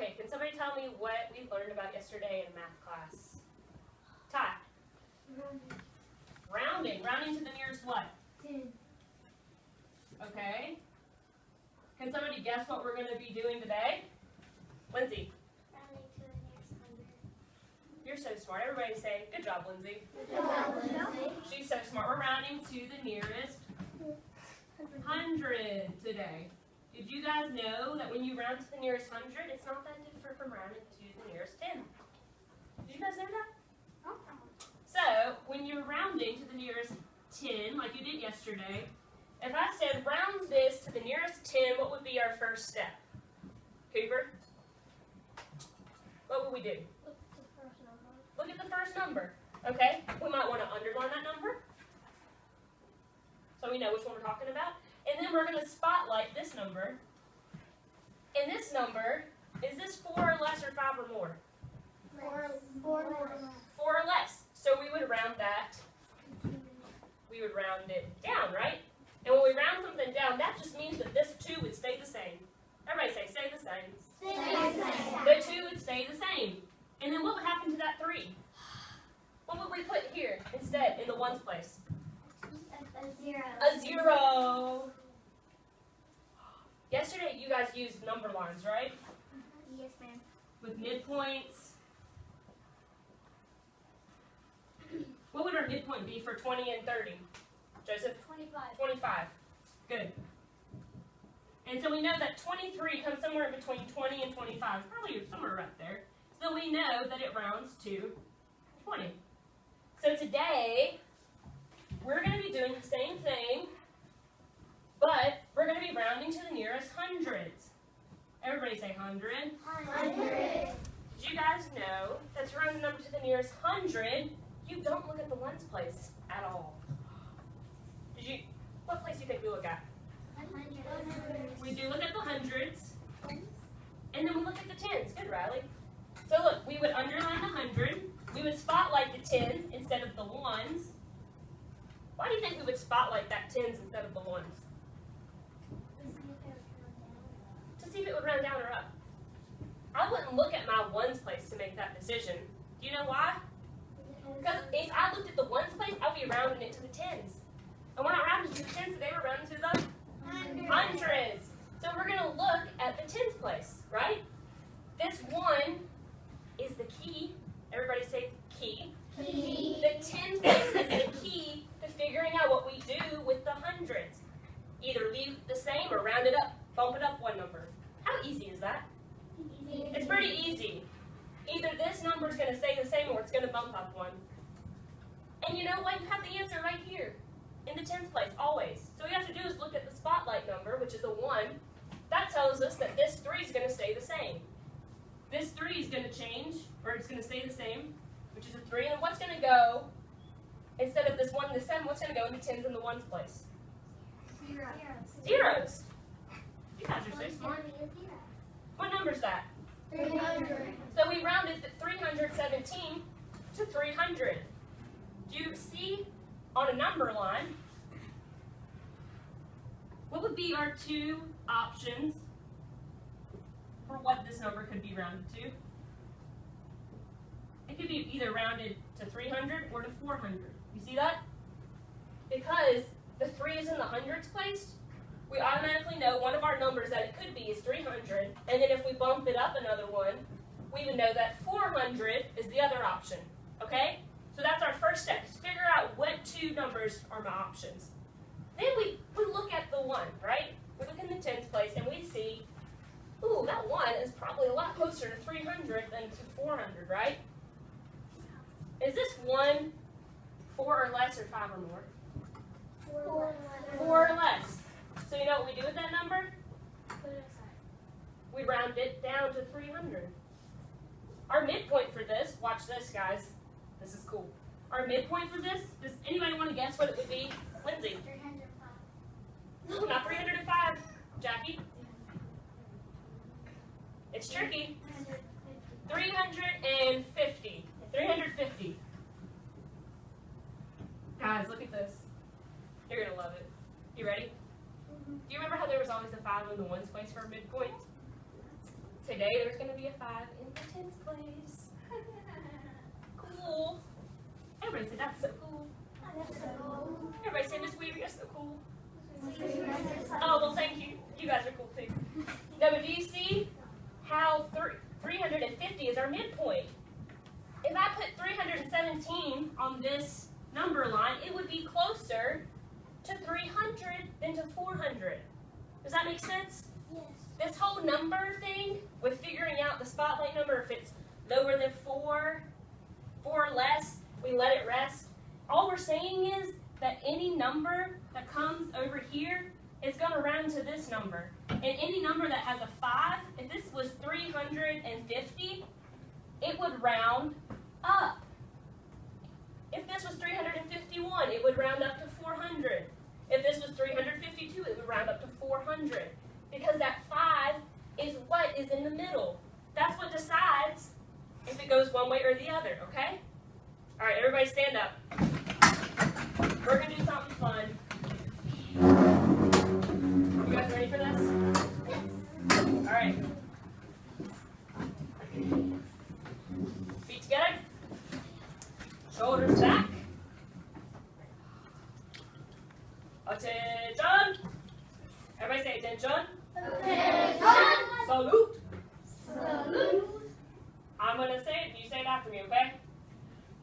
Okay, can somebody tell me what we learned about yesterday in math class? Ty. Rounding. Rounding to the nearest what? 10. Okay. Can somebody guess what we're going to be doing today? Lindsay. Rounding to the nearest 100. You're so smart. Everybody say, good job, Lindsay. Good job, Lindsay. She's so smart. We're rounding to the nearest 100 today. Did you guys know that when you round to the nearest 100, it's not that different from rounding to the nearest 10? Did you guys know that? So, when you're rounding to the nearest 10, like you did yesterday, if I said round this to the nearest 10, what would be our first step? Cooper? What would we do? Look at the first number. Okay? We might want to underline that number so we know which one we're talking about. And then we're going to spotlight this number. And this number, is this 4 or less or 5 or more? 4 or less. So we would round that. We would round it down, right? And when we round something down, that just means that this 2 would stay the same. Everybody say, stay the same. The 2 would stay the same. And then what would happen to that 3? What would we put here instead in the ones place? A 0. Yesterday you guys used number lines, right? Yes, ma'am. With midpoints. What would our midpoint be for 20 and 30? Joseph? 25. 25. Good. And so we know that 23 comes somewhere in between 20 and 25. Probably somewhere right there. So we know that it rounds to 20. So today, we're going to be doing the same thing, but we're going to be rounding to the nearest hundreds. Everybody say 100. 100. Did you guys know that to round the number to the nearest 100, you don't look at the ones place at all? What place do you think we look at? 100. We do look at the hundreds, and then we look at the tens. Good, Riley. So look, we would underline the 100. We would spotlight the 10 instead of the ones. Why do you think we would spotlight that 10s instead of the ones? To see if it would round down or up. I wouldn't look at my ones place to make that decision. Do you know why? Because if I looked at the ones place, I'd be rounding it to the 10s. And we're not rounding to the 10s, they were rounding to the hundreds. So we're going to look at the tens place, right? This 1 is the key. Everybody say key. Key. The tens place is the key to figuring out what we do with the hundreds. Either leave the same or round it up, bump it up 1 number. How easy is that? It's pretty easy. Either this number is going to stay the same or it's going to bump up 1. And you know what? You have the answer right here in the tens place, always. So all you have to do is look at the spotlight number, which is a 1. That tells us that this 3 is going to stay the same. This 3 is going to change, or it's going to stay the same, which is a 3. And what's going to go, instead of this 1 and the 7, what's going to go in the tens and the ones place? Zeros. You guys are so smart. What number is that? 300. So we rounded the 317 to 300. Do you see on a number line, what would be our 2 options for what this number could be rounded to? It could be either rounded to 300 or to 400. You see that? Because the 3 is in the hundreds place, we automatically know one of our numbers that it could be is 300, and then if we bump it up another 1, we would know that 400 is the other option, okay? So that's our first step, is figure out what 2 numbers are my options. Then we look at the 1, right? We look in the tens place and we see, ooh, that 1 is probably a lot closer to 300 than to 400, right? Is this 1 4 or less or 5 or more? 4 or less. So you know what we do with that number? We round it down to 300. Our midpoint for this, watch this guys, this is cool. Our midpoint for this, does anybody want to guess what it would be? Lindsay? 305. No, not 305. Jackie? It's tricky. 350. 350. Guys, look at this. You're going to love it. You ready? Do you remember how there was always a 5 in the ones place for a midpoint? Today there's going to be a 5 in the 10th place. Cool. Everybody say that's so cool. Everybody say Miss Weaver, you're so cool. Oh, well, thank you. You guys are cool too. Now, but do you see how 350 is our midpoint? If I put 317 on this number line, it would be closer to 300 than to 400. Does that make sense? Yes. This whole number thing with figuring out the spotlight number, if it's lower than 4 or less, we let it rest. All we're saying is that any number that comes over here is going to round to this number. And any number that has a 5, if this was 350, it would round up. If this was 351, it would round up to 400. If this was 352, it would round up to 400. Because that 5 is what is in the middle. That's what decides if it goes one way or the other, okay? All right, everybody stand up. We're going to do something fun. You guys ready for this? All right. Feet together. Shoulders back. Attention. Everybody say attention. Attention. Salute. Salute. I'm going to say it and you say it after me, okay?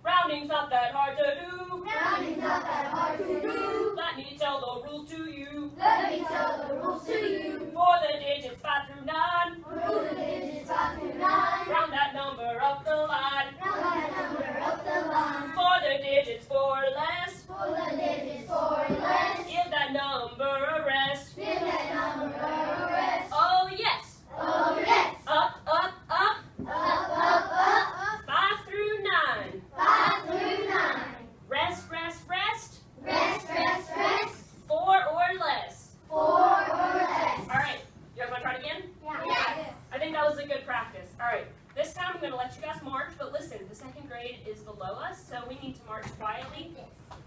Rounding's not that hard to do. Rounding's not that hard to do. Let me tell the rules to you. Let me tell the rules to you. For the digits 5 through 9. For the digits 5 through 9. Round that number up the line. Round that number up the line. For the digits 4 or less. For the digits 4 or less. Give that number a rest. Give that number a rest. Oh yes. Oh yes. Up, up, up. Up, up, up. 5 through 9. 5 through 9. Rest, rest, rest. Rest, rest, rest. 4 or less. 4 or less. All right. You guys want to try it again? Yes. I think that was a good practice. All right. This time I'm going to let you guys march, but listen, the second grade is below us, so we need to march quietly.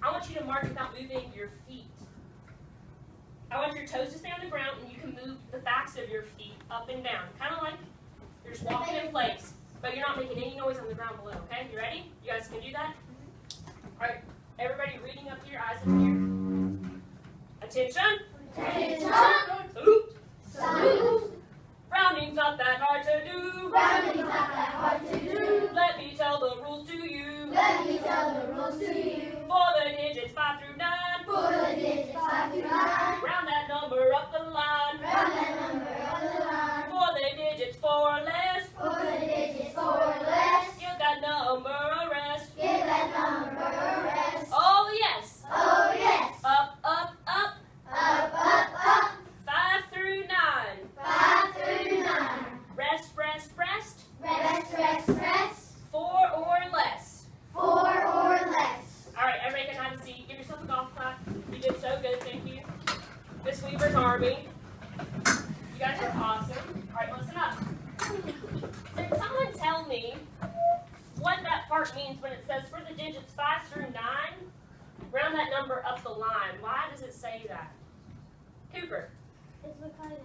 I want you to march without moving your feet. I want your toes to stay on the ground, and you can move the backs of your feet up and down, kind of like you're just walking in place, but you're not making any noise on the ground below, okay? You ready? You guys can do that? All right. Everybody reading up to your eyes in here. Attention. Attention. Salute. Salute. Rounding's not that hard to do. Rounding's not that hard to do. Let me tell the rules to you. Let me tell the rules to you. For the digits 5 through 9. For the digits 5 through 9. Round that number up the line. Round that number up the line. For the digits 4 or less. For the digits 4 or less. Give that number a rest. Give that number a rest. Oh yes. Oh yes. Up, up, up. Up, up, up. 5 through 9. 5 through 9. Rest, rest, rest. Rest, rest, rest. 4 or less. 4 or less. All right, everybody can have a seat. Give yourself a golf clap. You did so good, thank you. Miss Weaver's Army. You guys are awesome. All right, listen up. Can someone tell me what that part means when it says for the digits 5 through 9, round that number up the line? Why does it say that? Cooper. It's because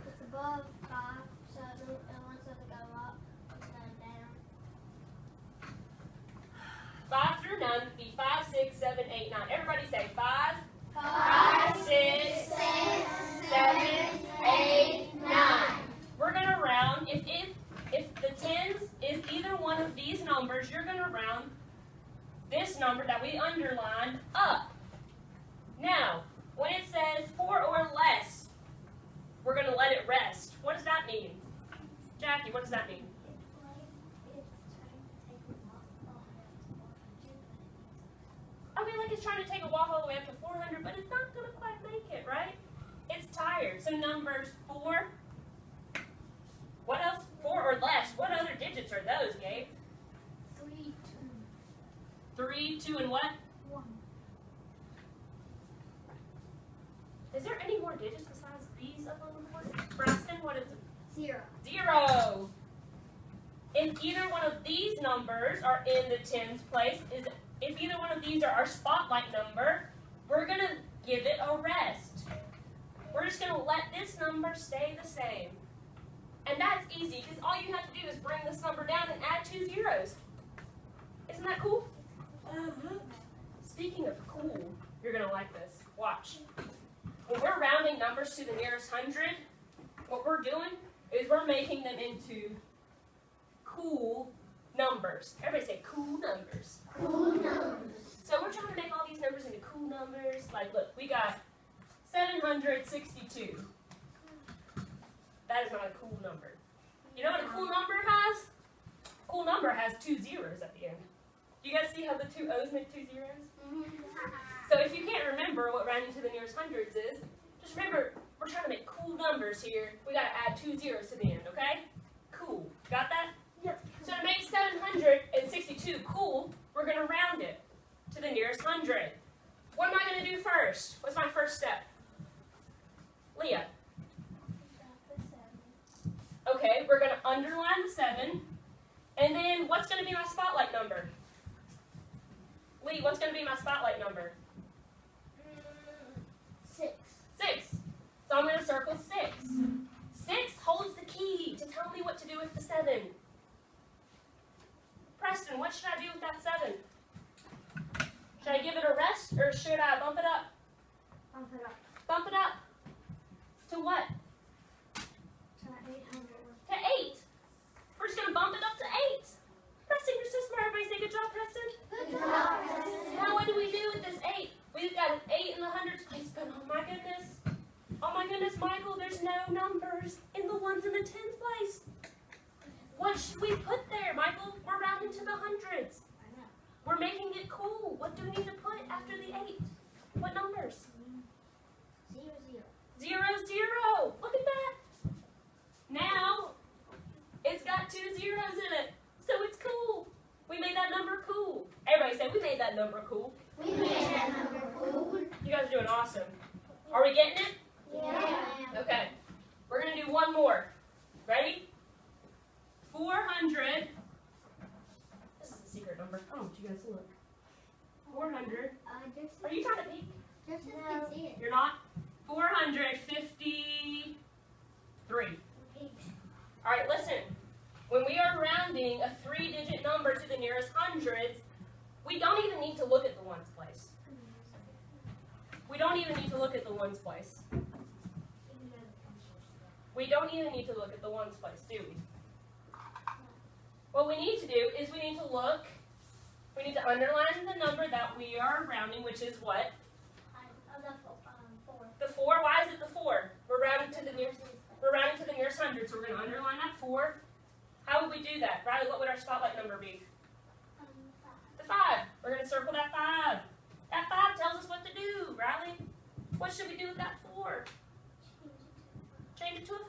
it's above 5, so it wants it to go up instead of down. 5 through 9 would be 5, 6, 7, 8, 9. Everybody say 5, 5, 6, 7, 8, 9. We're going to round. If the tens is either one of these numbers, you're going to round this number that we underlined up. Now, when it says 4 or less, we're going to let it rest. What does that mean? Jackie, what does that mean? Okay, like it's trying to take a walk all the way up to 400, but it's not going to quite make it, right? It's tired. So numbers 4. What else? 4 or less. What other digits are those, Gabe? 3, 3, 2, and what? 1. Is there any more digits besides these of them important? Braxton, what is it? 0. 0. If either one of these numbers are in the tens place, if either one of these are our spotlight number, we're going to give it a rest. we're just going to let this number stay the same. And that's easy because all you have to do is bring this number down and add 2 zeros. Isn't that cool? Speaking of cool, you're going to like this. Watch. When we're rounding numbers to the nearest hundred, what we're doing is we're making them into cool numbers. Everybody say cool numbers. Cool numbers. So we're trying to make all these numbers into cool numbers. Like, look, we got 762. That is not a cool number. You know what a cool number has? A cool number has 2 zeros at the end. Do you guys see how the 2 O's make 2 zeros? So if you can't remember what rounding to the nearest hundreds is, just remember, we're trying to make cool numbers here. We got to add 2 zeros to the end, okay? Cool. Got that? Yep. So to make 762 cool, we're going to round it to the nearest hundred. What am I going to do first? What's my first step? Leah. Okay, we're going to underline the 7. And then what's going to be my spotlight number? Lee, what's going to be my spotlight number? 6. 6. So I'm going to circle 6. 6 holds the key to tell me what to do with the 7. Preston, what should I do with that 7? Should I give it a rest or should I bump it up? Bump it up. Bump it up. To what? To 800. To 8. We're just going to bump it up to 8. Preston, you're so smart. Everybody say good job, Preston. Good job, Preston. Now what do we do with this 8? We've got an 8 in the hundreds place, but oh my goodness, Michael, there's no numbers in the ones in the tens place. What should we put there, Michael? We're rounding to the hundreds. We're making it cool. What do we need to put after the 8? What numbers? 0, 0. 0, 0. Look at that. Now, it's got 2 zeros in it, so it's cool. We made that number cool. Everybody say, we made that number cool. We made that number cool. You guys are doing awesome. Are we getting it? Yeah. Okay. We're going to do one more. Ready? 400. This is a secret number. I don't want you guys to look. 400. Are you trying to peek? Just can see it. You're not? 453. All right, listen. When we are rounding a 3-digit number to the nearest hundreds, we don't even need to look at the ones place. We don't even need to look at the ones place. We don't even need to look at the ones place, do we? What we need to do is we need to look, we need to underline the number that we are rounding, which is what? The 4. Why is it the 4? We're rounding to the nearest hundred, so we're going to underline that 4. How would we do that? Riley, what would our spotlight number be? The 5. We're going to circle that 5. That 5 tells us what to do, Riley. What should we do with that 4? Change it to a 5.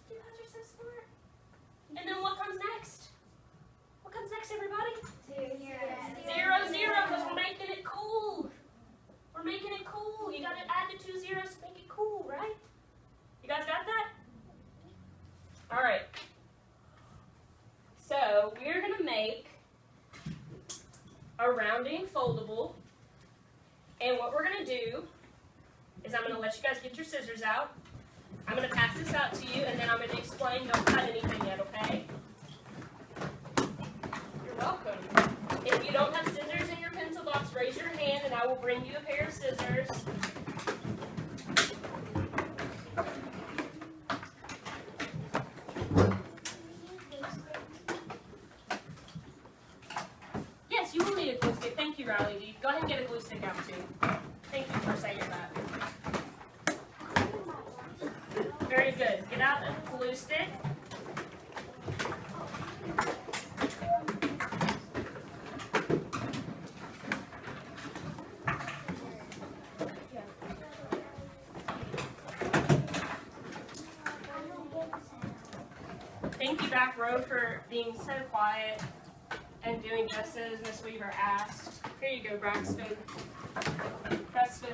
You guys are so smart. And then what comes next? What comes next, everybody? 0, 0, 0, because we're making it cool. We're making it cool. You got to add the 2 zeros to make it cool, right? You guys got that? All right. So we're going to make a rounding foldable. And what we're going to do is I'm going to let you guys get your scissors out. I'm going to pass this out to you, and then I'm going to explain. Don't cut anything yet, okay? You're welcome. If you don't have scissors in your pencil box, raise your hand, and I will bring you a pair of scissors. Yes, you will need a glue stick. Thank you, Riley. Go ahead and get a glue stick out, too. Thank you for saying that. Very good. Get out the glue stick. Thank you, back row, for being so quiet and doing just as Miss Weaver asked. Here you go, Braxton. Preston.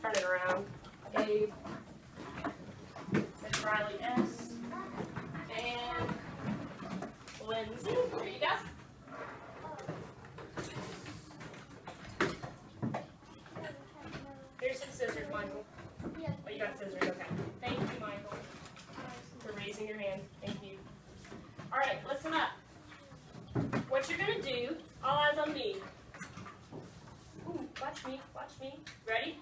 Turn it around. Gabe. Miss Riley S. And Lindsay. There you go. Here's some scissors, Mike. Michael? Yeah. Oh, you got scissors. Okay. Thank you, Michael, for raising your hand. Thank you. All right, listen up. What you're gonna do? All eyes on me. Ooh, watch me. Watch me. Ready?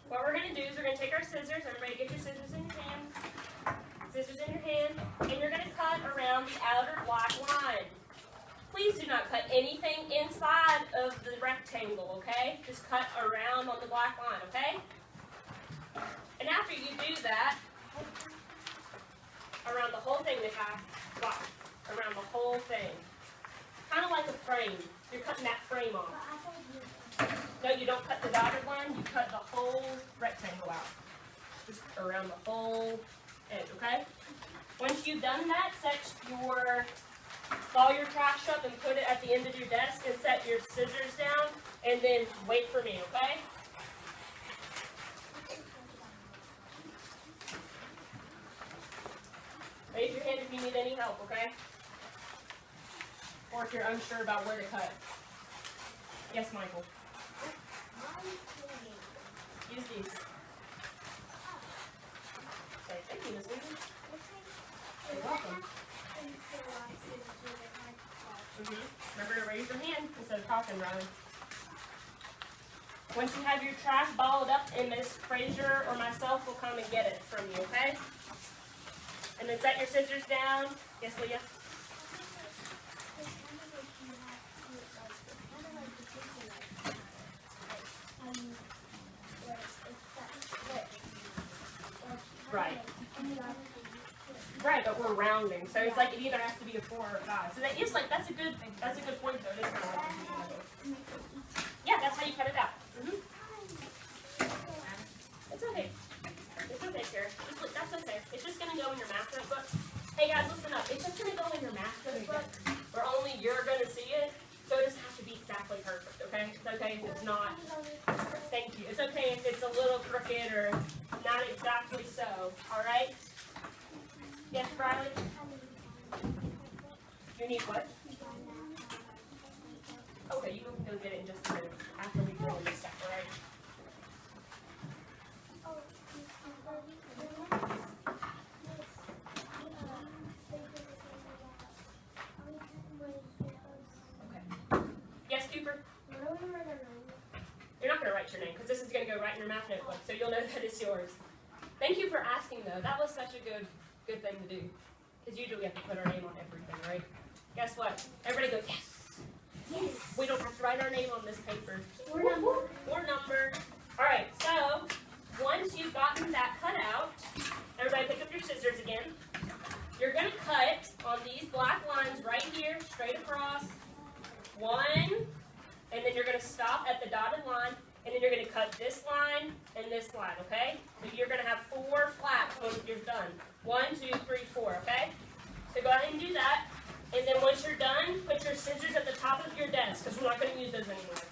What we're going to do is we're going to take our scissors. Everybody get your scissors in your hand. Scissors in your hand. And you're going to cut around the outer black line. Please do not cut anything inside of the rectangle, okay? Just cut around on the black line, okay? And after you do that, around the whole thing, watch. Around the whole thing. Kind of like a frame. You're cutting that frame off. No, you don't cut the dotted line, you cut the whole rectangle out. Just around the whole edge, okay? Once you've done that, ball your trash up and put it at the end of your desk and set your scissors down and then wait for me, okay? Raise your hand if you need any help, okay? Or if you're unsure about where to cut. Yes, Michael. Use these. Okay, thank you, Miss Weaver. You're welcome. Remember to raise your hand instead of talking, Riley. Once you have your trash balled up, and Miss Frazier or myself will come and get it from you, okay? And then set your scissors down. Yes, Leah? Right. Right, but we're rounding, so it's like it either has to be a 4 or a 5. So that is like that's a good point though. It is kind of like yeah, that's how you cut it out. It's okay. It's okay, Kara. That's okay. It's just gonna go in your math notebook. Hey guys, listen up. It's just gonna go in your math notebook where only you're gonna see it. So it doesn't have to be exactly perfect, okay? It's okay if it's not. Thank you. It's okay if it's a little crooked or not exactly so. All right? Yes, Riley? You need what? Okay, you can go get it in just a minute after we go in this stuff, all right? Okay. Yes, Cooper? You're not going to write your name because this is going to go right in your math notebook, so you'll know that it's yours. Thank you for asking, though. That was such a good thing to do. Because usually we have to put our name on everything, right? Guess what? Everybody goes, yes! Yes! We don't have to write our name on this paper. Or number. All right, so once you've gotten that cut out, everybody pick up your scissors again. You're going to cut on these black lines right here, straight across. 1, and then you're going to stop at the dotted line, and then you're going to cut this line and this line, okay? So you're going to have 4 flaps when you're done. 1, 2, 3, 4, okay? So go ahead and do that. And then once you're done, put your scissors at the top of your desk, because we're not going to use those anymore.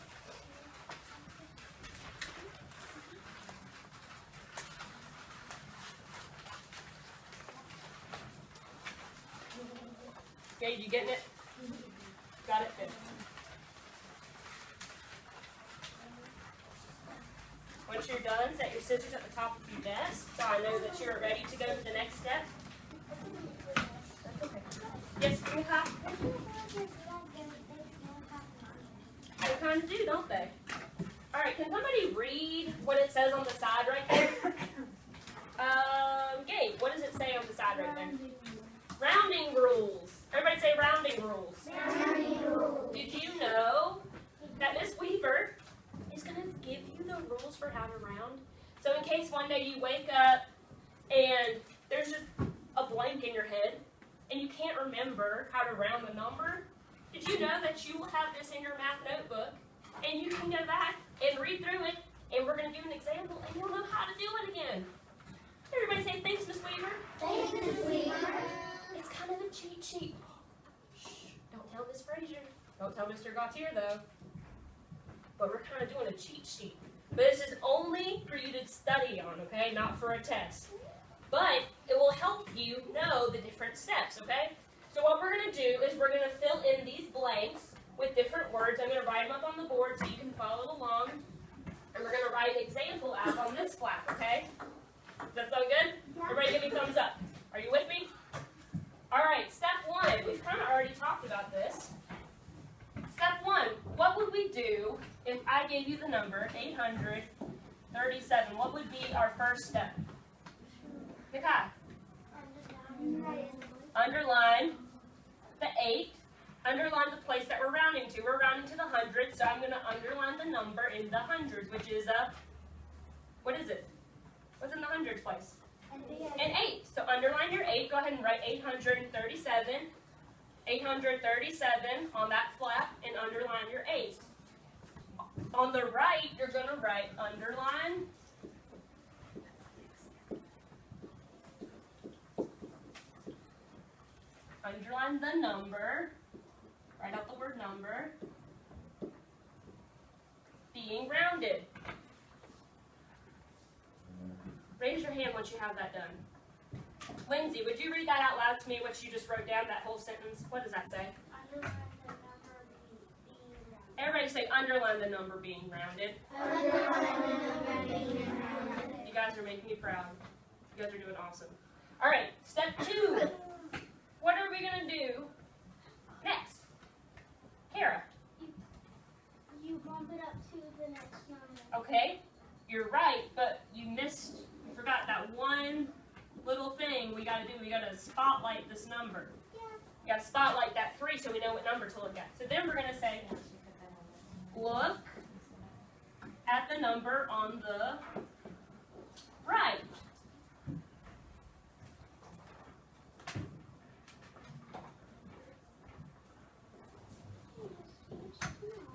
Okay, you getting it? Got it? Good. Once you're done, set your scissors at the top of your desk, so I know that you're ready to go to the next step. That's okay. Yes, Mika? They kind of do, don't they? All right, can somebody read what it says on the side right there? Gabe, what does it say on the side right there? Rounding rules. Everybody say rounding rules. Rounding rules. Did you know that Miss Weaver is going to give you the rules for how to round? So in case one day you wake up and there's just a blank in your head and you can't remember how to round the number, did you know that you will have this in your math notebook and you can go back and read through it, and we're going to do an example and you'll know how to do it again. Everybody say thanks, Miss Weaver. Thanks, Miss Weaver. It's kind of a cheat sheet. Shh, don't tell Miss Frazier. Don't tell Mr. Gautier, though. But we're kind of doing a cheat sheet. But this is only for you to study on, okay? Not for a test. But it will help you know the different steps, okay? So what we're going to do is we're going to fill in these blanks with different words. I'm going to write them up on the board so you can follow along. And we're going to write an example out on this flap, okay? Does that sound good? Everybody give me thumbs up. Are you with me? All right, step one. We've kind of already talked about this. Step one, what would we do if I gave you the number 837? What would be our first step? Nikai? Underline the 8. Underline the place that we're rounding to. We're rounding to the hundreds, so I'm going to underline the number in the hundreds, which is what is it? What's in the hundreds place? An 8. So underline your 8. Go ahead and write 837. 837 on that flap and underline your 8. On the right, you're going to write underline the number, write out the word number, being rounded. Raise your hand once you have that done. Lindsay, would you read that out loud to me, what you just wrote down, that whole sentence? What does that say? Underline the number being rounded. Everybody say, underline the number being rounded. Underline the number being rounded. You guys are making me proud. You guys are doing awesome. All right, step 2. What are we going to do next? Kara. You bump it up to the next number. Okay, you're right, but you forgot that one little thing we got to do. We got to spotlight this number. Yeah. We got to spotlight that 3 so we know what number to look at. So then we're going to say, look at the number on the right.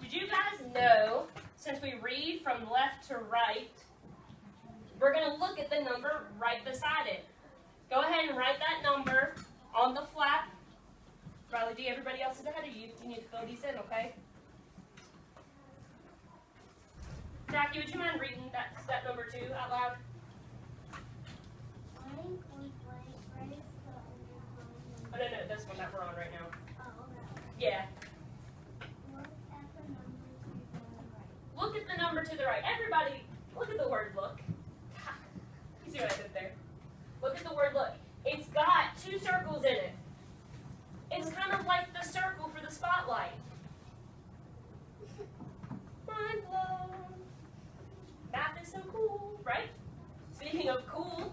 Did you guys know, since we read from left to right, we're going to look at the number right beside it. Go ahead and write that number on the flap. Riley G, everybody else is ahead of you. You need to fill these in, okay? Jackie, would you mind reading that step number 2 out loud? Oh, no, this one that we're on right now. Oh, okay. Yeah. Look at the number to the right. Look at the number to the right. Everybody, look at the word look. You see what I did there? Look at the word look. It's got 2 circles in it. It's kind of like the circle for the spotlight. Mind blown. Math is so cool, right? Speaking of cool,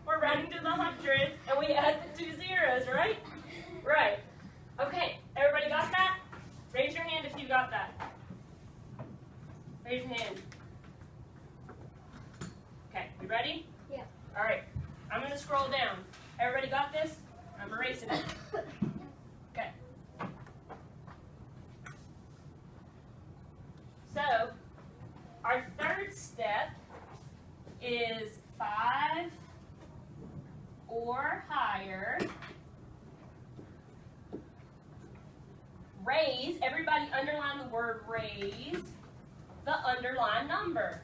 we're running to the hundreds and we add the 2 zeros, right? Right. Okay, everybody got that? Raise your hand if you got that. Raise your hand. Okay, you ready? Yeah. All right, I'm going to scroll down. Everybody got this? I'm erasing it. Okay. So, our third step is 5 or higher. Raise, everybody underline the word raise, the underlined number.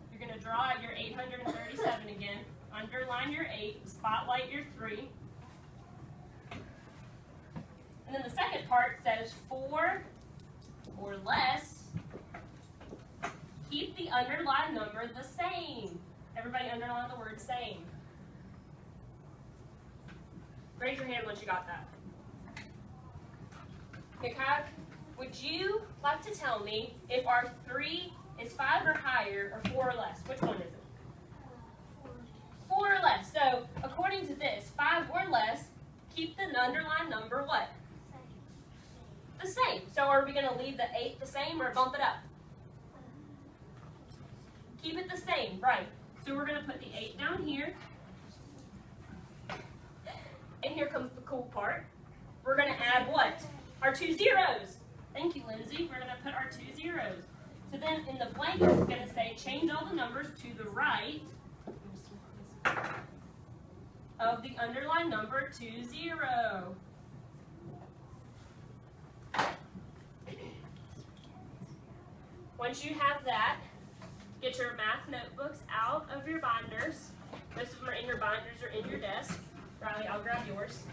You're going to draw out your 837 again. Underline your 8, spotlight your 3. And then the second part says 4 or less. Keep the underlined number the same. Everybody underline the word same. Raise your hand once you got that. Nikai, would you like to tell me if our 3 is 5 or higher or 4 or less? Which one is it? 4 or less. So, according to this, 5 or less, keep the underlined number what? The same. So, are we going to leave the 8 the same or bump it up? Keep it the same, right. So, we're going to put the 8 down here. And here comes the cool part. We're going to add what? Our 2 zeros. Thank you, Lindsay. We're going to put our 2 zeros. So then in the blank, it's going to say change all the numbers to the right of the underlined number 20. Once you have that, get your math notebooks out of your binders. Most of them are in your binders or in your desk. Riley, I'll grab yours.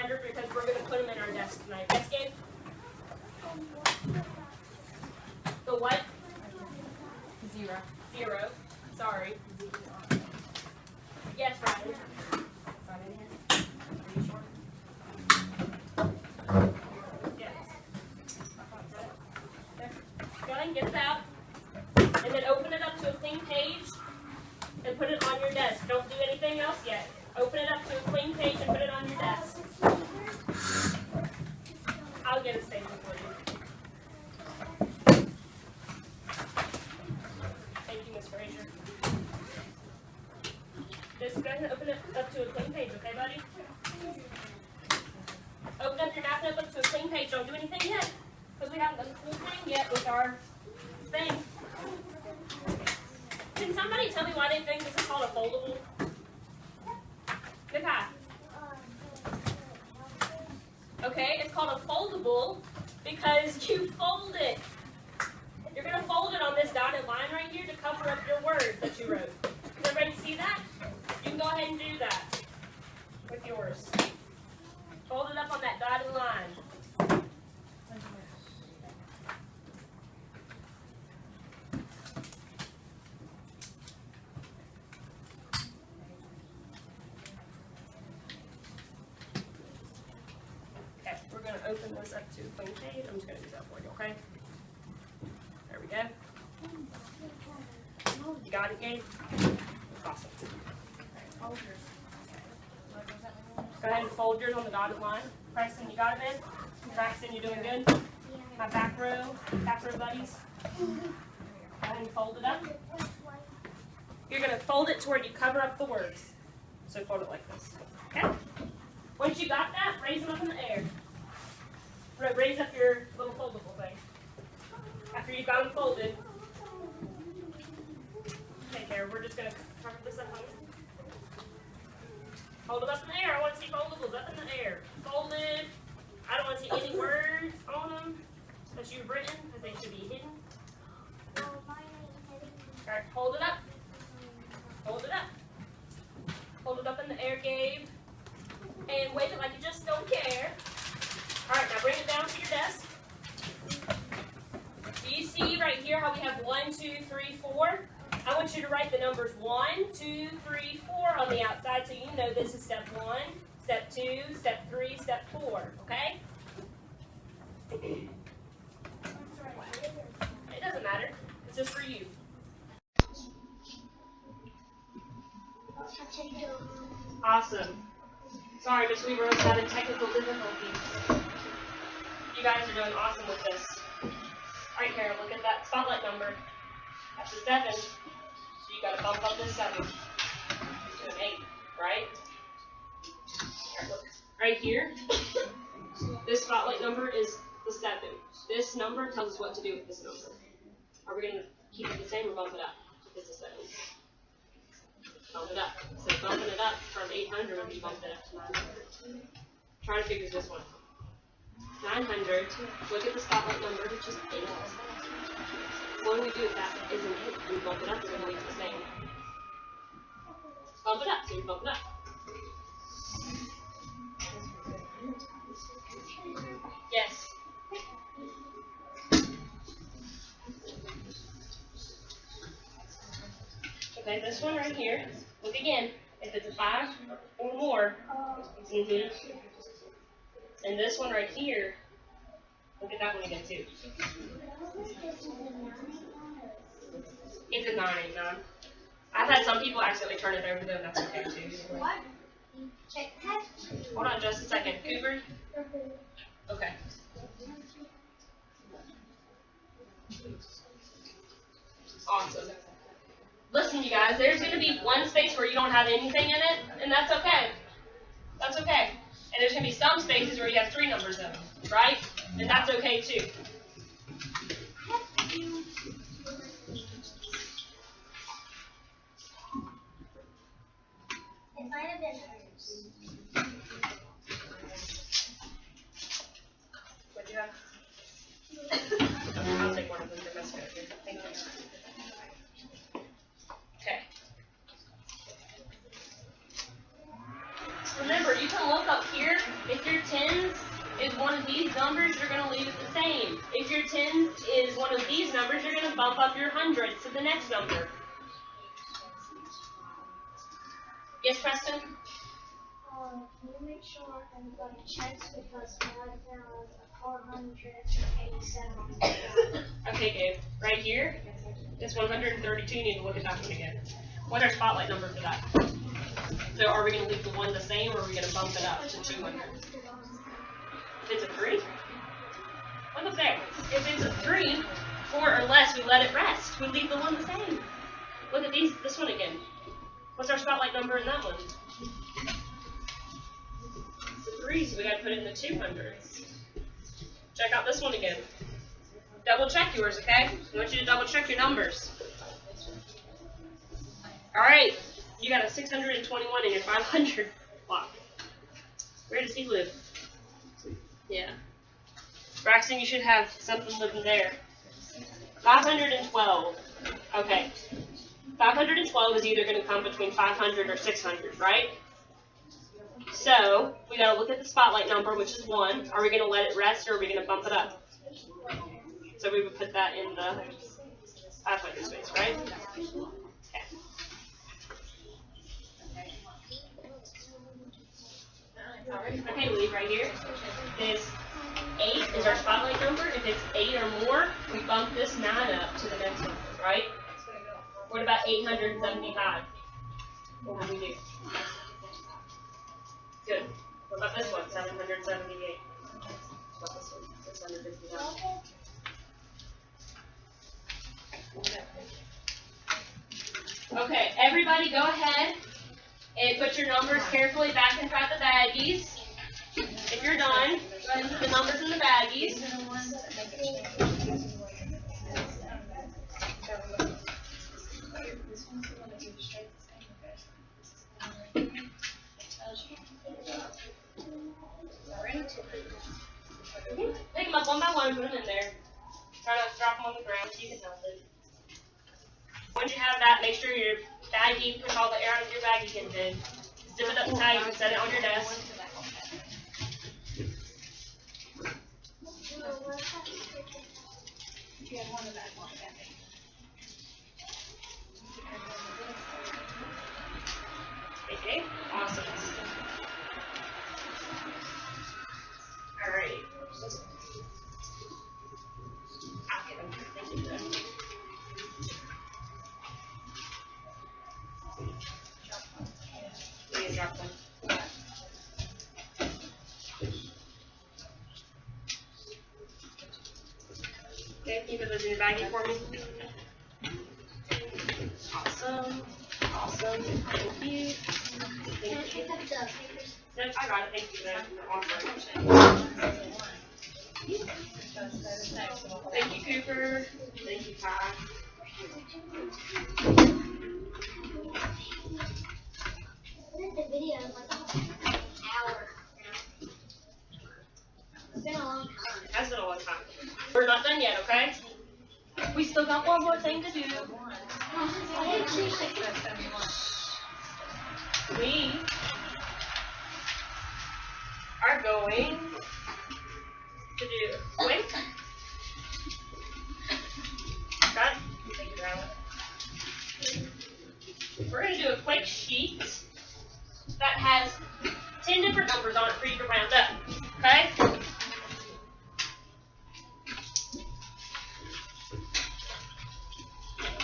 reminder because we're going to put them in our desk tonight. Yes, Gabe? The what? 0. 0. Sorry. Yes, Ryan. Sign in here. Are you sure? Yes. Go ahead and get it out. And then open it up to a clean page and put it on your desk. Don't do anything else yet. Open it up to a clean page and put it on your desk. I'll get it saved for you. Thank you, Miss Frazier. Just go ahead and open it up to a clean page, okay, buddy? Open up your math notebook to a clean page. Don't do anything yet, because we haven't done the full thing yet with our thing. Can somebody tell me why they think this is called a foldable? Nikai. Okay, it's called a foldable because you fold it. You're going to fold it on this dotted line right here to cover up your words that you wrote. Does everybody see that? You can go ahead and do that with yours. Fold it up on that dotted line. Okay, we're going to open this up to a clean page. I'm just going to do that for you, okay? There we go. You got it, Gabe? Awesome. Hold yours. Go ahead and fold yours on the dotted line. Preston, you got it, man? Braxton, you doing good? My back row buddies. Go ahead and fold it up. You're going to fold it to where you cover up the words. So fold it like this. Okay? Once you got that, raise them up in the air. Raise up your little foldable thing. After you've got them folded, take care. We're just going to cover this up. Hold it up in the air. I want to see foldables up in the air. Folded. I don't want to see any words on them that you've written because they should be hidden. Alright, hold it up. Hold it up. Hold it up in the air, Gabe. And wave it like you just don't care. Alright, now bring it down to your desk. Do you see right here how we have 1, 2, 3, 4? I want you to write the numbers 1, 2, 3, 4 on the outside so you know this is step 1, step 2, step 3, step 4, okay? It doesn't matter. It's just for you. Awesome. Sorry, Miss Weaver was having technical difficulties. You guys are doing awesome with this. Alright, Kara, look at that spotlight number. That's a 7. So you gotta bump up this 7 to an 8, right? Alright, look. Right here, this spotlight number is the 7. This number tells us what to do with this number. Are we gonna keep it the same or bump it up? It's a 7. Bump it up. So bumping it up from 800 would be bumped it up to 900. Try to figure this one out. 900. Look at the spotlight number, which is 8. What do we do if that isn't it? We bump it up, so we leave it the same. Bump it up, so we bump it up. Yes. Okay, this one right here. Look again. If it's a 5 or more, and this one right here. Look at that one again too. It's a 989. I've had some people accidentally turn it over though, and that's okay too. What? Check that. Hold on just a second. Cooper? Okay. Awesome. Listen, you guys, there's going to be one space where you don't have anything in it, and that's okay. That's okay. And there's going to be some spaces where you have 3 numbers in them, right? And that's okay too. It might have been hers. What do you have? I'll take one of them. They're best good. Thank you. Okay. Remember, you can look up here. If your tens is one of these numbers, you're going to leave it the same. If your tens is one of these numbers, you're going to bump up your hundreds to the next number. Yes, Preston? Can you make sure everybody checks because right now is 487. Okay, Gabe. Right here, it's 132. You need to look at that one again. What's our spotlight number for that? So are we going to leave the one the same, or are we going to bump it up to 200? If it's a 3? Look up there. If it's a 3, 4 or less, we let it rest. We leave the one the same. Look at this one again. What's our spotlight number in that one? It's a 3, so we got to put it in the 200s. Check out this one again. Double check yours, okay? I want you to double check your numbers. Alright, you got a 621 in your 500 block. Where does he live? Yeah. Braxton, you should have something living there. 512. Okay. 512 is either going to come between 500 or 600, right? So, we got to look at the spotlight number, which is 1. Are we going to let it rest, or are we going to bump it up? So we would put that in the 500 space, right? Okay, leave right here. This 8 is our spotlight number. If it's 8 or more, we bump this 9 up to the next number, right? What about 875? What would we do? Good. What about this one? 778. What about this one? 659. Okay, everybody go ahead and put your numbers carefully back inside the baggies. If you're done, go ahead and put the numbers in the baggies. Pick them up one by one, put them in there. Try not to drop them on the ground so you can help it. Once you have that, make sure your baggie, push all the air out of your baggie pins in. Zip it up tight and set it on your desk. Okay, awesome. Alright. I'll get them. Thank you. Please drop them. Okay, can you put those in your baggie for me? Awesome. Awesome. Thank you. Thank you. No, I got it. Thank you. Thank you, Cooper. Thank you, Ty. The video is like an hour. It's been a long time. It has been a long time. We're not done yet, okay? We still got one more thing to do. We are going to do a quick. Got it? Thank you, Rylan. We're going to do a quick sheet that has 10 different numbers on it for you to round up. Okay?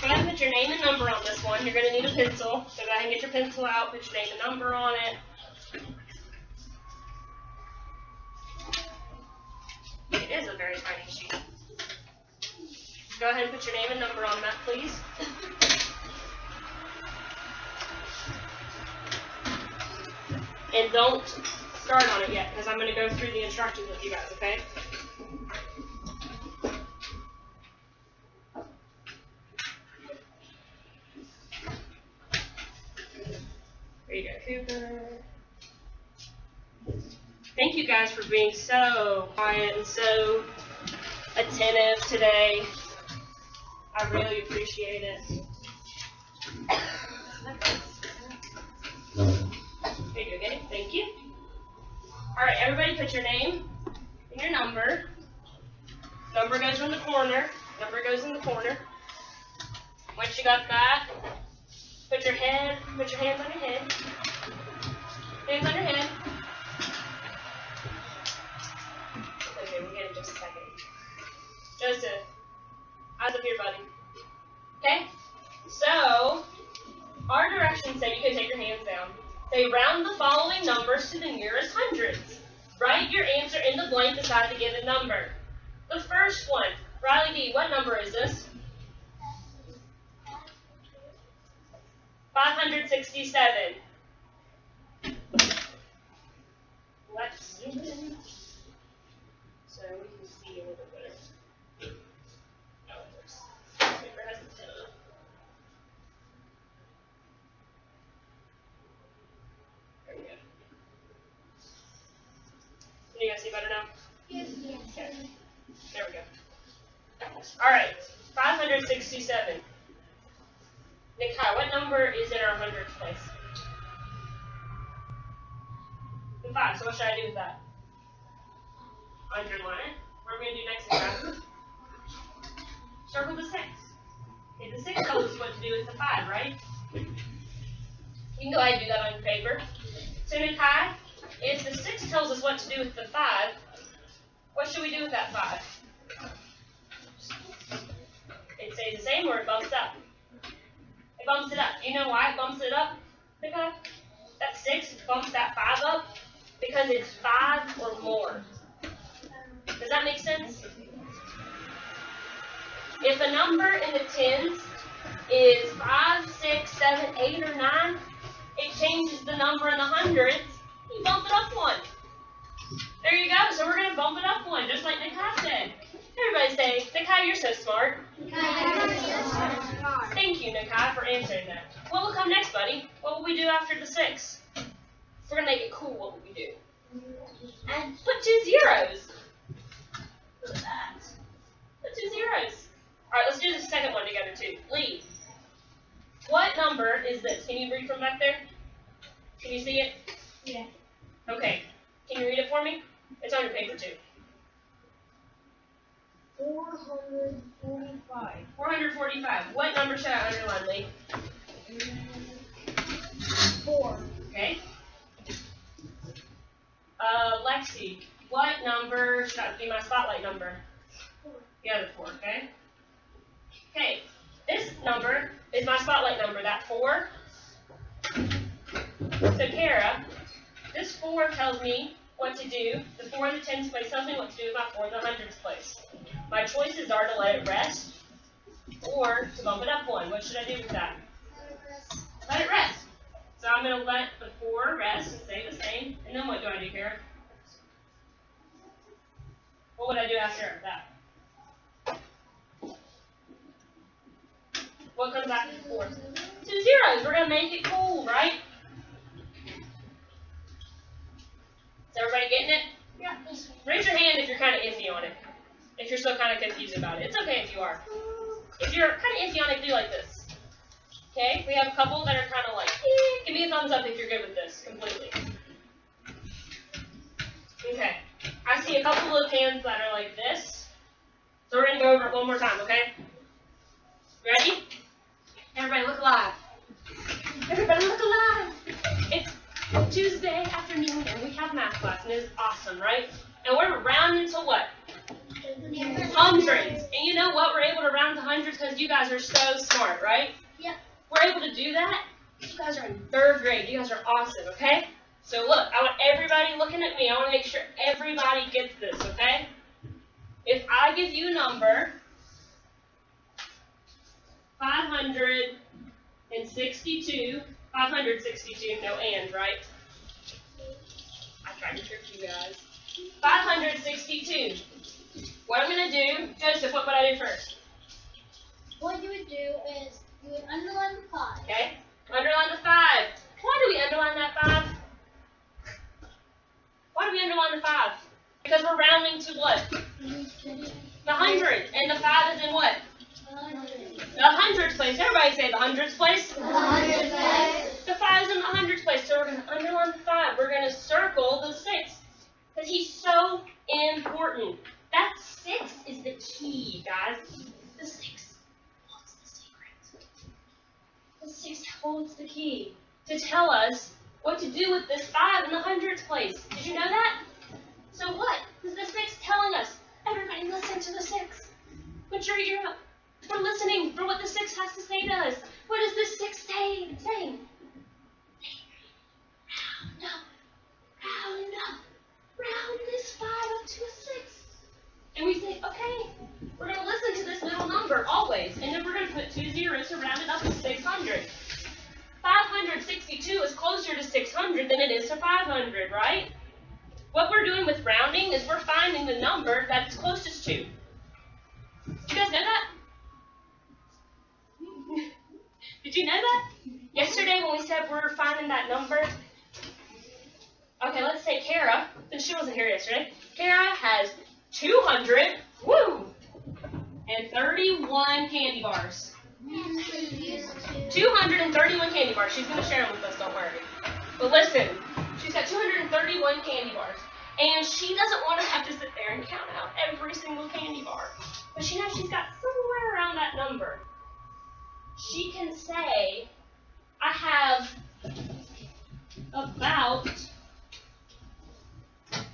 Go ahead and put your name and number on this one. You're going to need a pencil. So go ahead and get your pencil out, put your name and number on it. It is a very tiny sheet. Go ahead and put your name and number on that, please. And don't start on it yet, because I'm going to go through the instructions with you guys, okay? There you go, Cooper. Thank you guys for being so quiet and so attentive today. I really appreciate it. There you go, Okay, thank you. Alright, everybody put your name and your number. Number goes in the corner. Number goes in the corner. Once you got that, put your hands on your head. Hands on your head. Okay, we'll get it in just a second. Joseph, eyes up here, buddy. Okay? So, our directions say, you can take your hands down. Say, round the following numbers to the nearest hundreds. Write your answer in the blank beside the given number. The first one, Riley D, what number is this? 567. Let's zoom in so we can see a little better. Oh, there's paper has the 10 on it. There we go. Can you guys see better now? Yes. Okay. There we go. Alright, 567. Nikai, what number is in our hundredths place? The 5, so what should I do with that? Underline it. What are we going to do next time? Circle the 6. Okay, the 6 tells us what to do with the 5, right? You can go ahead and do that on your paper. So Nikai, if the 6 tells us what to do with the 5, what should we do with that 5? It stays the same or it bumps up? It bumps it up. Do you know why it bumps it up? Nikai? That 6 bumps that 5 up because it's 5 or more. Does that make sense? If a number in the tens is 5, 6, 7, 8, or 9, it changes the number in the hundreds. You bump it up 1. There you go. So we're going to bump it up 1, just like Nikai said. Everybody say, Nikai, you're so smart. Thank you, Nikai, for answering that. What will come next, buddy? What will we do after the 6? We're going to make it cool. What will we do? And put 2 zeros. Look at that. Put 2 zeros. All right, let's do the second one together, too. Lee, what number is this? Can you read from back there? Can you see it? Yeah. Okay. Can you read it for me? It's on your paper, too. 445. 445. What number should I underline, Lee? 4. Okay. Lexi, what number should I be my spotlight number? 4. The other 4, okay? Okay, this number is my spotlight number, that 4. So, Kara, this 4 tells me what to do. The 4 in the tens place tells me what to do with my 4 in the hundreds place. My choices are to let it rest or to bump it up 1. What should I do with that? Let it rest. So I'm going to let the 4 rest and stay the same. And then what do I do, Kara? What would I do after that? What comes after the 4? 2 zeros. We're going to make it cool, right? Is everybody getting it? Yeah. Raise your hand if you're kind of iffy on it. If you're still kind of confused about it. It's okay if you are. If you're kind of iffy on it, do like this. Okay? We have a couple that are kind of like, give me a thumbs up if you're good with this completely. Okay. I see a couple of hands that are like this. So we're going to go over it one more time, okay? Ready? Everybody look alive. Everybody look alive. It's Tuesday afternoon and we have math class and it's awesome, right? And we're rounding to what? Hundreds. And you know what? We're able to round to hundreds because you guys are so smart, right? Yep. We're able to do that. You guys are in 3rd grade. You guys are awesome, okay? So look, I want everybody looking at me. I want to make sure everybody gets this, okay? If I give you a number, 562, no and, right? I tried to trick you guys. 562. What I'm going to do, Joseph, what would I do first? What you would do is you would underline the 5. Okay, underline the 5. Why do we underline that 5? Why do we underline the 5? Because we're rounding to what? The hundreds. And the 5 is in what? The hundreds place. Everybody say the hundreds place. The hundreds place. The 5 is in the hundreds place. so we're going to underline the 5. We're going to circle the 6. Because he's so important. That 6 is the key, guys. The 6 holds the secret. The 6 holds the key to tell us what to do with this 5 in the hundreds place. Did you know that? So what is the 6 telling us? Everybody listen to the 6. Put your ear up. We're listening for what the 6 has to say to us. What is the 6 saying? Round up. Round up. Round this 5 up to a 6. And we say, okay, we're going to listen to this middle number always. And then we're going to put 2 zeros to round it up to 600. 562 is closer to 600 than it is to 500, right? What we're doing with rounding is we're finding the number that it's closest to. Did you guys know that? Did you know that? Yesterday when we said we were finding that number, okay, let's say Kara, since she wasn't here yesterday, Kara has 231 candy bars. 231 candy bars. She's going to share them with us, don't worry. But listen, she's got 231 candy bars. And she doesn't want to have to sit there and count out every single candy bar. But she knows she's got somewhere around that number. She can say, I have about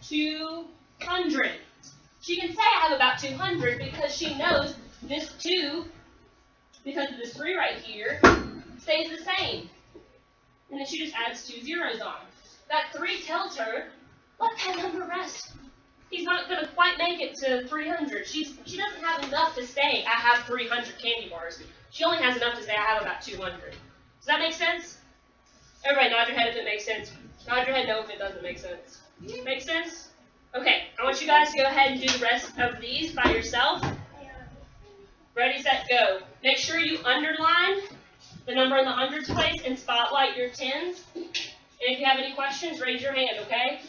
200. She can say I have about 200 because she knows this 2, because of this 3 right here, stays the same. And then she just adds 2 zeros on. That 3 tells her, let that number rest. He's not going to quite make it to 300. She doesn't have enough to say, I have 300 candy bars. She only has enough to say, I have about 200. Does that make sense? Everybody nod your head if it makes sense. Nod your head no if it doesn't make sense. Make sense? Okay, I want you guys to go ahead and do the rest of these by yourself. Ready, set, go. Make sure you underline the number in the hundreds place and spotlight your tens. And if you have any questions, raise your hand, okay?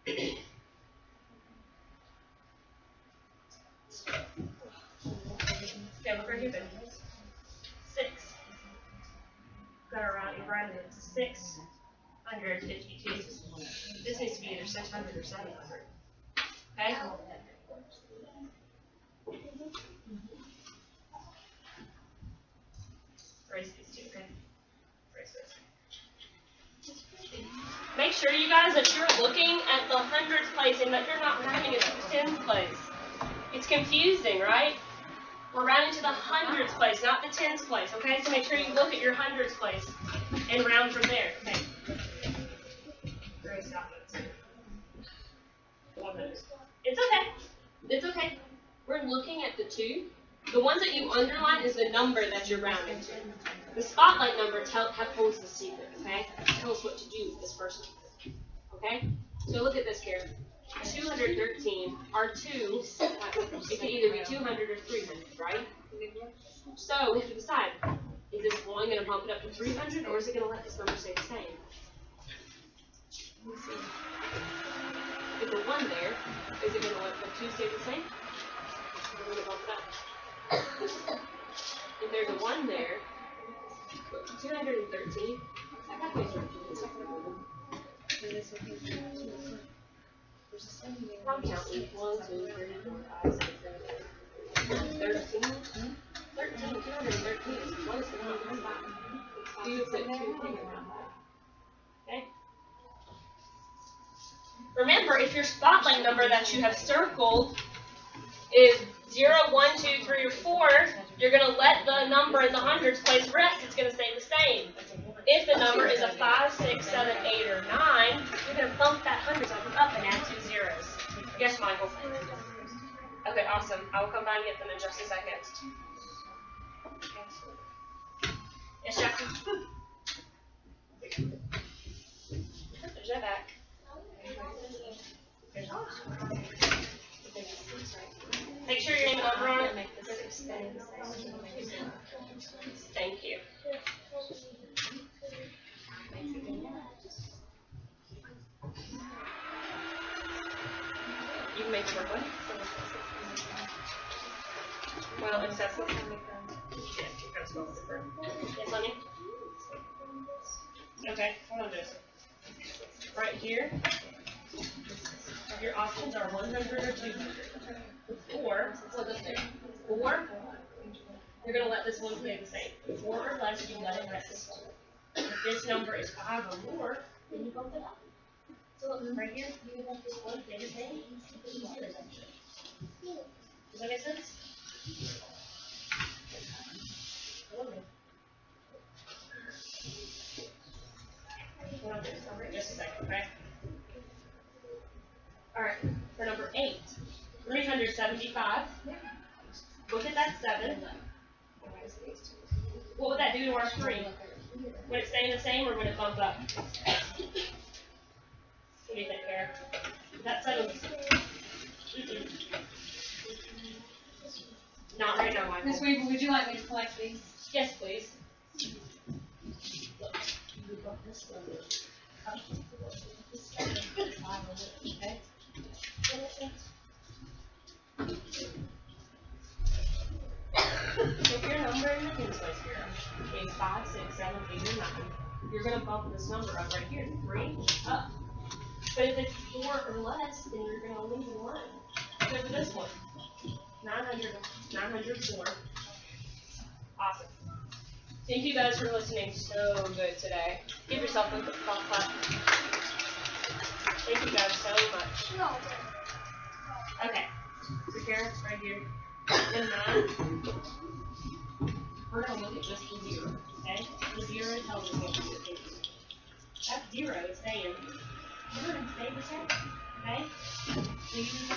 Okay, look right here, baby. 6. Got around, you round it to 652. This needs to be either 600 or 700. Okay? Erase these two, okay? Erase this. Make sure, you guys, that you're looking at the hundreds place and that you're not rounding it to the tens place. It's confusing, right? We're rounding to the hundreds place, not the tens place, okay? So make sure you look at your hundreds place and round from there, okay? Erase out those. It's okay. It's okay. We're looking at the 2. The ones that you underline is the number that you're rounding to. The spotlight number holds the secret, okay? Tell us what to do with this first number, okay? So look at this here. 213, our 2, it can either be 200 or 300, right? So we have to decide, is this one going to bump it up to 300 or is it going to let this number stay the same? Let me see. With the 1 there, is it going to let the 2 stay the same? Or will it bump it up? If there's a 1 there, 213, I got these right. I'm counting. 1, 2, 3, 4, 5, 6, 7, 8, 9, 13. 213 is close to 105. Do you put 2 fingers around that? Okay? Remember, if your spotlight number that you have circled is 0, 1, 2, 3, or 4, you're going to let the number in the hundreds place rest. It's going to stay the same. If the number is a 5, 6, 7, 8, or 9, you're going to bump that hundreds up and add 2 zeros. Yes, Michael? Okay, awesome. I will come by and get them in just a second. Yes, Jackie? There's that back. Make sure your name and number on it. Thank you. You can make it work, what? Well, accessible. Yeah, you kind of smell different. Yes, honey? Okay, hold on, Joseph. Right here, your options are 100 or 200. Or, you're gonna let this one stay the same. 4 or less, you let it rest. If this number is 5 or more, then you bump it up. So look, right here, you want this one stay the same. Does that make sense? Hold on just a second, okay? Alright, for number 8, 375. Look at that 7. What would that do to our screen? Would it stay the same or would it bump up? What do you think, Kara? That 7. Not right now, Michael. Miss Weaver, would you like me to collect these? Yes, please. Look, you bump this one up. Okay? If your number in the tens place here is 5, 6, 7, 8, or 9, you're going to bump this number up right here, 3, up. But if it's 4 or less, then you're going to only do 1. So for this one, 904. Awesome. Thank you guys for listening so good today. Give yourself a quick clap. Thank you guys so much. Okay. So Kara, right here. And 9. We're going to look at just the 0, okay? The 0 tells us what to do. That 0 is saying, you're going to stay the same, okay? So you just